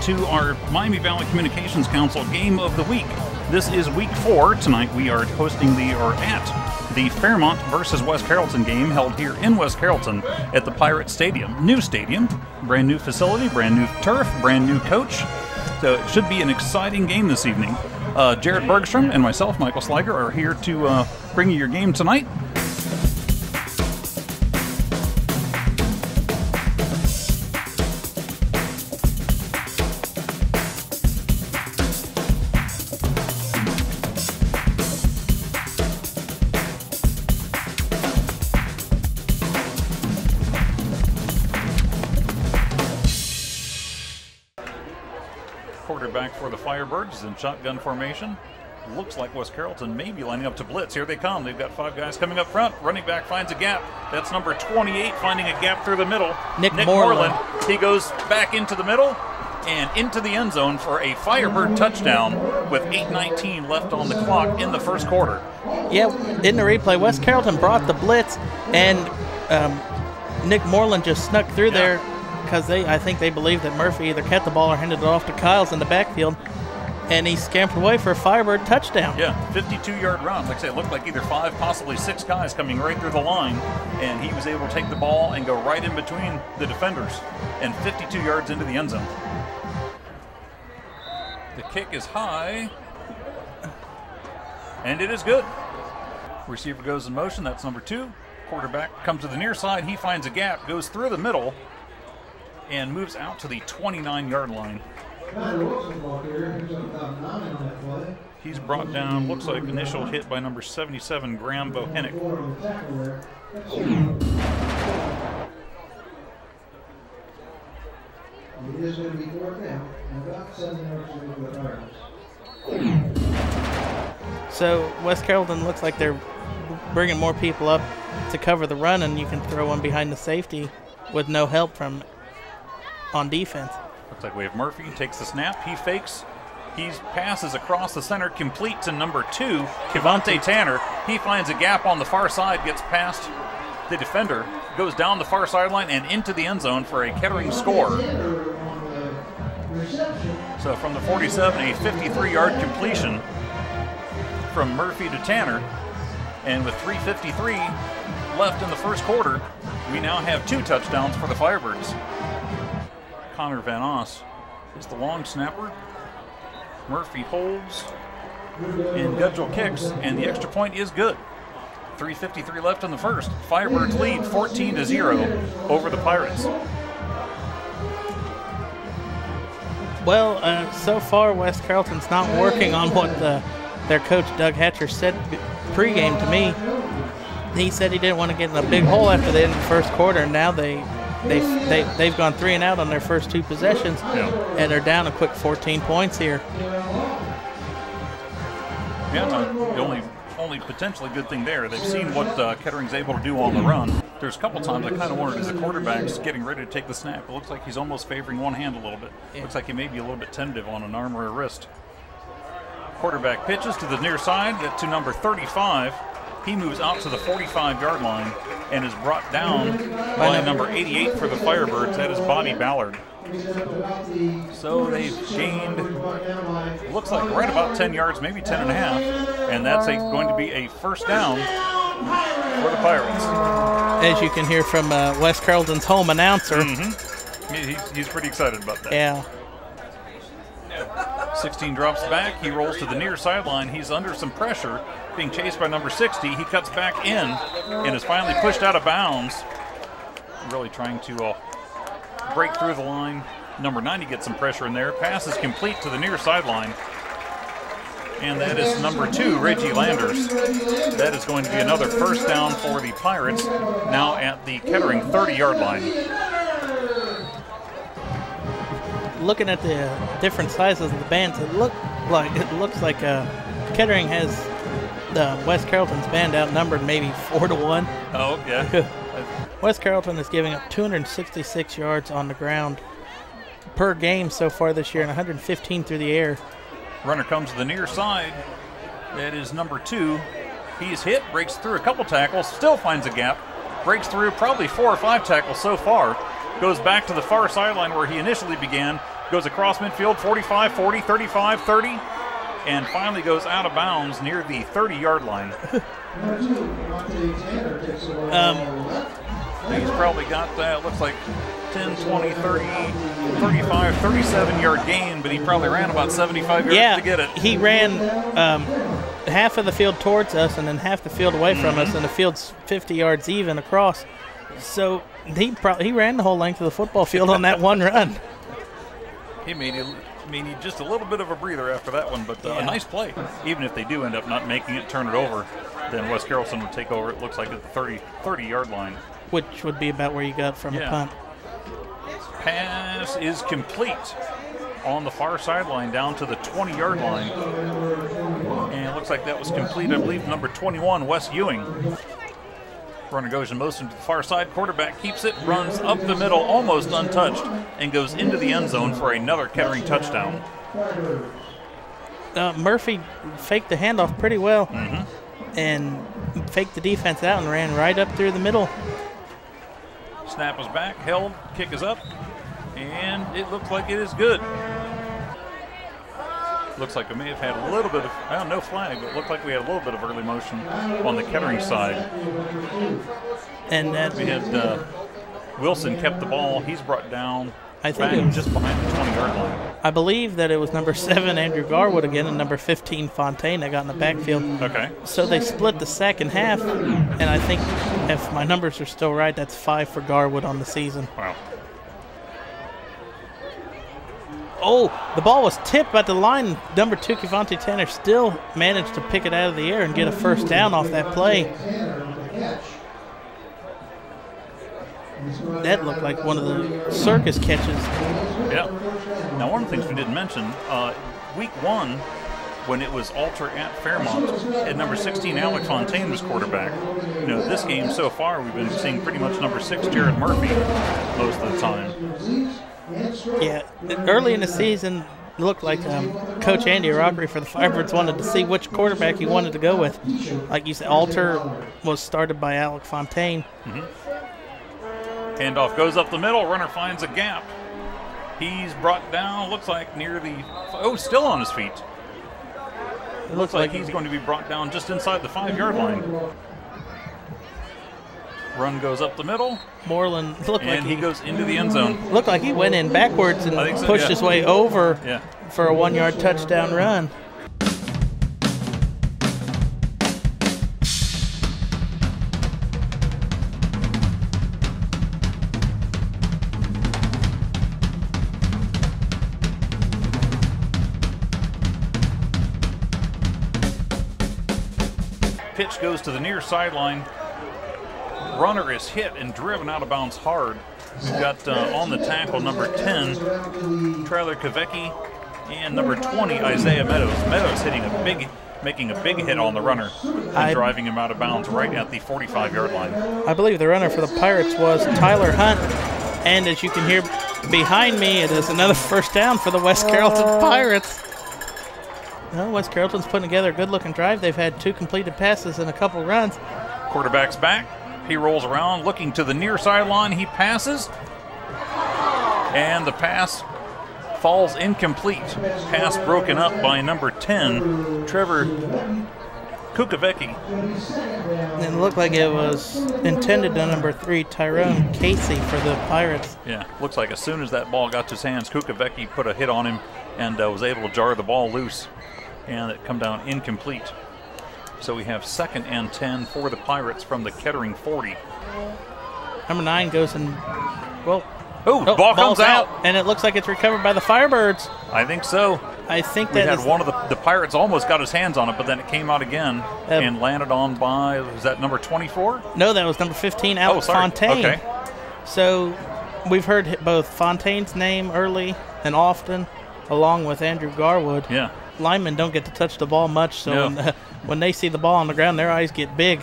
to our Miami Valley Communications Council Game of the Week. This is week 4. Tonight we are hosting at the Fairmont versus West Carrollton game held here in West Carrollton at the Pirate Stadium. New stadium, brand new facility, brand new turf, brand new coach. So it should be an exciting game this evening. Jared Bergstrom and myself, Michael Sliger, are here to bring you your game tonight. Quarterback for the Firebirds is in shotgun formation. Looks like West Carrollton may be lining up to blitz. Here they come. They've got 5 guys coming up front. Running back finds a gap. That's number 28 finding a gap through the middle. Nick Moreland. He goes back into the middle and into the end zone for a Firebird touchdown with 8:19 left on the clock in the first quarter. Yeah, in the replay, West Carrollton brought the blitz, and Nick Moreland just snuck through there because I think they believed that Murphy either kept the ball or handed it off to Kyles in the backfield, and he scampered away for a Firebird touchdown. Yeah, 52-yard run. Like I say, it looked like either 5, possibly 6 guys coming right through the line, and he was able to take the ball and go right in between the defenders and 52 yards into the end zone. The kick is high, and it is good. Receiver goes in motion. That's number 2. Quarterback comes to the near side. He finds a gap, goes through the middle, and moves out to the 29-yard line. He's brought down, looks like initial hit by number 77, Graham Bohenick. So West Carrollton looks like they're bringing more people up to cover the run, and you can throw one behind the safety with no help from on defense. Looks like we have Murphy, takes the snap, he fakes, he passes across the center, complete to number 2, Kevontae Tanner. He finds a gap on the far side, gets past the defender, goes down the far sideline and into the end zone for a Kettering score. So from the 47, a 53-yard completion from Murphy to Tanner, and with 3:53 left in the first quarter, we now have 2 touchdowns for the Firebirds. Connor Van Oss is the long snapper. Murphy holds, and Gudgel kicks, and the extra point is good. 3:53 left in the first. Firebirds lead 14-0 over the Pirates. Well, so far West Carrollton's not working on what their coach Doug Hatcher said pregame to me. He said he didn't want to get in a big hole after the end of the first quarter, and now they've gone 3 and out on their first 2 possessions, and they're down a quick 14 points here. Yeah, the only potentially good thing there, they've seen what Kettering's able to do on the run. There's a couple times I kind of wondered, as the quarterback's getting ready to take the snap, it looks like he's almost favoring one hand a little bit. Looks like he may be a little bit tentative on an arm or a wrist. Quarterback pitches to the near side, to number 35. He moves out to the 45-yard line and is brought down by number 88 for the Firebirds. That is Bobby Ballard. So they've gained, looks like right about 10 yards, maybe 10 and a half, and that's going to be a first down for the Pirates. As you can hear from West Carrollton's home announcer. He's pretty excited about that. Yeah. 16 drops back. He rolls to the near sideline. He's under some pressure, being chased by number 60. He cuts back in and is finally pushed out of bounds. Really trying to break through the line. Number 90 gets some pressure in there. Pass is complete to the near sideline. And that is number 2, Reggie Landers. That is going to be another first down for the Pirates, now at the Kettering 30-yard line. Looking at the different sizes of the bands, it looks like Kettering has West Carrollton's band outnumbered maybe 4-1. Oh, yeah. West Carrollton is giving up 266 yards on the ground per game so far this year and 115 through the air. Runner comes to the near side. That is number 2. He's hit, breaks through a couple tackles, still finds a gap, breaks through probably 4 or 5 tackles so far, goes back to the far sideline where he initially began, Goes across midfield, 45, 40, 35, 30, and finally goes out of bounds near the 30-yard line. He's probably got that, looks like 10, 20, 30, 35, 37-yard gain, but he probably ran about 75 yards to get it. He ran half of the field towards us and then half the field away from us, and the field's 50 yards even across. So he ran the whole length of the football field on that one run. He may need just a little bit of a breather after that one, but a nice play. Even if they do end up not making it, turn it over, then West Carrollton would take over, it looks like, at the 30-yard line. Which would be about where you got from a punt. Pass is complete on the far sideline down to the 20-yard line. And it looks like that was complete, I believe, number 21, Wes Ewing. Runner goes in motion to the far side. Quarterback keeps it, runs up the middle, almost untouched, and goes into the end zone for another Kettering touchdown. Murphy faked the handoff pretty well and faked the defense out and ran right up through the middle. Snap is back, held, kick is up, and it looks like it is good. Looks like we may have had a little bit of, no flag, but it looked like we had a little bit of early motion on the Kettering side. And we had Wilson kept the ball. He's brought down, I think it was just behind the 20-yard line. I believe that it was number 7, Andrew Garwood again, and number 15, Fontaine, that got in the backfield. Okay. So they split the second half, and I think if my numbers are still right, that's 5 for Garwood on the season. Wow. Oh, the ball was tipped at the line. Number 2, Kevontae Tanner, still managed to pick it out of the air and get a first down off that play. That looked like one of the circus catches. Yeah. Now, one of the things we didn't mention, week 1, when it was Alter at Fairmont, at number 16, Alec Fontaine was quarterback. You know, this game so far, we've been seeing pretty much number 6, Jared Murphy, most of the time. Yeah, early in the season, it looked like Coach Andy Rockery for the Firebirds wanted to see which quarterback he wanted to go with. Like you said, Alter was started by Alec Fontaine. Handoff goes up the middle. Runner finds a gap. He's brought down, looks like near the, still on his feet. It looks like he's going to be brought down just inside the 5-yard line. Run goes up the middle. Moreland looked like he goes into the end zone. Looked like he went in backwards and pushed his way over for a 1-yard touchdown run. Pitch goes to the near sideline. Runner is hit and driven out of bounds hard. We've got on the tackle number 10, Tyler Kavecki, and number 20, Isaiah Meadows. Meadows making a big hit on the runner and driving him out of bounds right at the 45-yard line. I believe the runner for the Pirates was Tyler Hunt, and as you can hear behind me, it is another first down for the West Carrollton Pirates. Well, West Carrollton's putting together a good-looking drive. They've had 2 completed passes and a couple runs. Quarterback's back. He rolls around, looking to the near sideline. He passes, and the pass falls incomplete. Pass broken up by number 10, Trevor Kukavecki. And it looked like it was intended to number 3, Tyrone Casey for the Pirates. Yeah, looks like as soon as that ball got to his hands, Kukavecki put a hit on him and was able to jar the ball loose, and it come down incomplete. So we have 2nd and 10 for the Pirates from the Kettering 40. Number 9 goes in, well. Ball comes out. And it looks like it's recovered by the Firebirds. I think so. I think that one of the Pirates almost got his hands on it, but then it came out again and landed on by, was that number 24? No, that was number 15, Alex Fontaine. Okay. So we've heard both Fontaine's name early and often, along with Andrew Garwood. Yeah. Linemen don't get to touch the ball much, so when they see the ball on the ground, their eyes get big.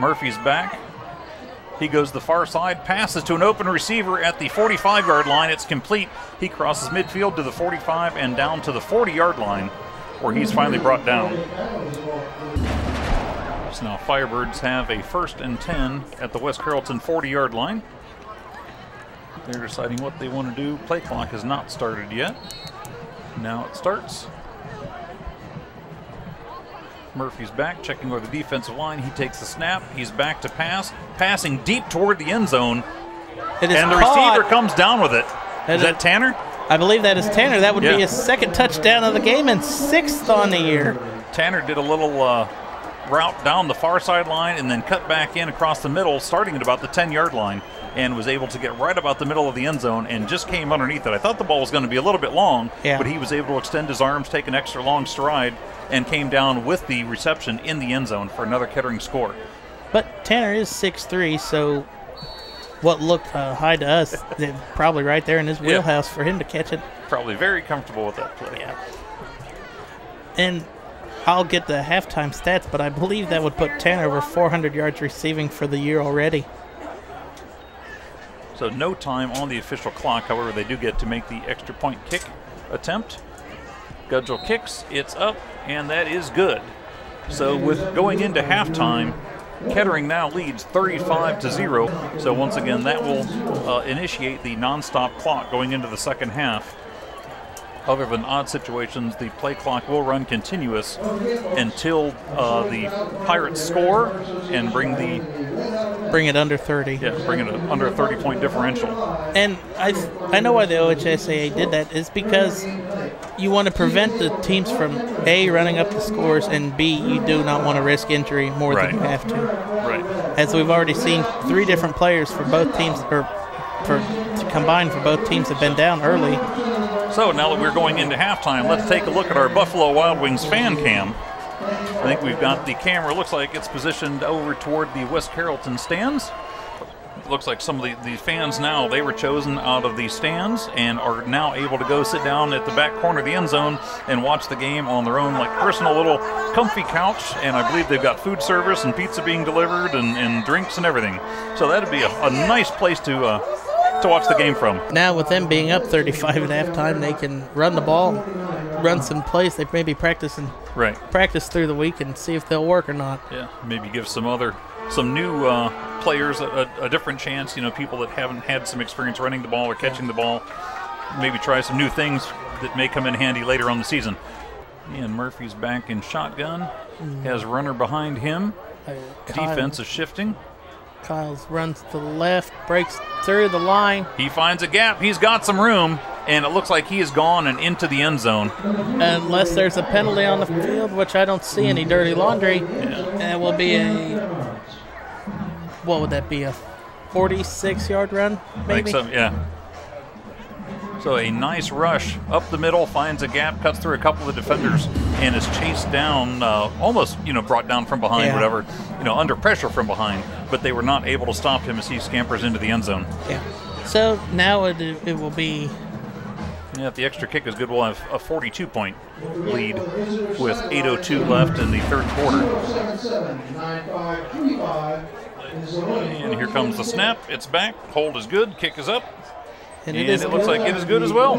Murphy's back. He goes the far side, passes to an open receiver at the 45-yard line. It's complete. He crosses midfield to the 45 and down to the 40-yard line, where he's finally brought down. So now Firebirds have a 1st and 10 at the West Carrollton 40-yard line. They're deciding what they want to do. Play clock has not started yet. Now it starts. Murphy's back, checking over the defensive line. He takes the snap. He's back to pass. Passing deep toward the end zone. It is and the caught. receiver comes down with it. Is that Tanner? I believe that is Tanner. That would be his second touchdown of the game and 6th on the year. Tanner did a little route down the far sideline and then cut back in across the middle, starting at about the 10-yard line, and was able to get right about the middle of the end zone and just came underneath it. I thought the ball was going to be a little bit long, but he was able to extend his arms, take an extra long stride, and came down with the reception in the end zone for another Kettering score. But Tanner is 6'3", so what looked high to us, probably right there in his wheelhouse for him to catch it. Probably very comfortable with that play. Yeah. And I'll get the halftime stats, but I believe that would put Tanner over 400 yards receiving for the year already. So no time on the official clock. However, they do get to make the extra point kick attempt. Gudgel kicks, it's up, and that is good. So with going into halftime, Kettering now leads 35-0. So once again, that will initiate the nonstop clock going into the second half. However, in odd situations, the play clock will run continuous until the Pirates score and bring it under 30. Yeah, bring it under a 30-point differential. And I know why the OHSAA did that is because you want to prevent the teams from A, running up the scores, and B, you do not want to risk injury more than you have to. Right. As we've already seen, 3 different players for both teams, or combined for both teams, have been down early. So now that we're going into halftime, let's take a look at our Buffalo Wild Wings fan cam. I think we've got the camera, looks like it's positioned over toward the West Carrollton stands. Looks like some of the fans now, they were chosen out of the stands and are now able to go sit down at the back corner of the end zone and watch the game on their own, like personal little comfy couch. And I believe they've got food service and pizza being delivered and drinks and everything. So that'd be a nice place to watch the game from. Now with them being up 35 at halftime, they can run the ball, run some plays. They may be practice through the week and see if they'll work or not. Yeah, maybe give some new players a different chance. You know, people that haven't had some experience running the ball or catching the ball. Maybe try some new things that may come in handy later on the season. And Murphy's back in shotgun. Has runner behind him. Defense is shifting. Kyles runs to the left, breaks through the line. He finds a gap. He's got some room, and it looks like he is gone and into the end zone. Unless there's a penalty on the field, which I don't see any dirty laundry, and it will be what would that be, a 46-yard run, maybe? I think so, yeah. So a nice rush up the middle, finds a gap, cuts through a couple of defenders, and is chased down, almost, brought down from behind, whatever, under pressure from behind. But they were not able to stop him as he scampers into the end zone. Yeah. So now it will be... Yeah, if the extra kick is good, we'll have a 42-point lead with 8:02 left in the third quarter. And here comes the snap. It's back. Hold is good. Kick is up. And it looks like it is good as well.